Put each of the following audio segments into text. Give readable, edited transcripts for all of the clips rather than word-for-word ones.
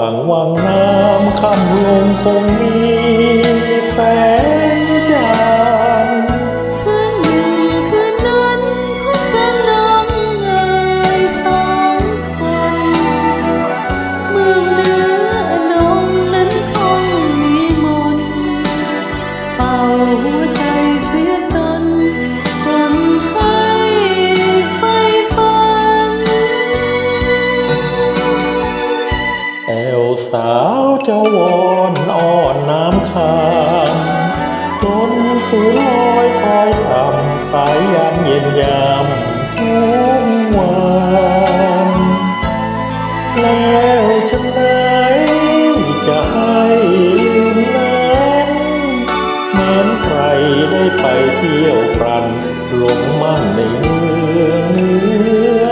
างวังน้ำคำลงคงมีแสงจันทร์คืนหนึ่งคืนนั้นพบกันน้องเอ๋ยสองคนเมืองเหนืออนงนั้นคงมีมนต์เป่าหัวใจเสียจนปลงให้ไฟฝันแอวสาวเจ้าวอนอ้อนน้ำคามจนสูงลอยคอยทำสายยามเย็นยามทุกวันแล้วฉันไหนจะให้ลืมนั้นแม้นใครได้ไปเที่ยวพรันหลงมั่นในเมืองเหนือ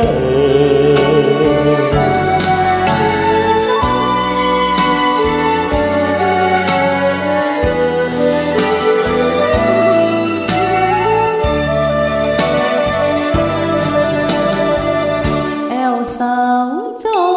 แอวสาวจอ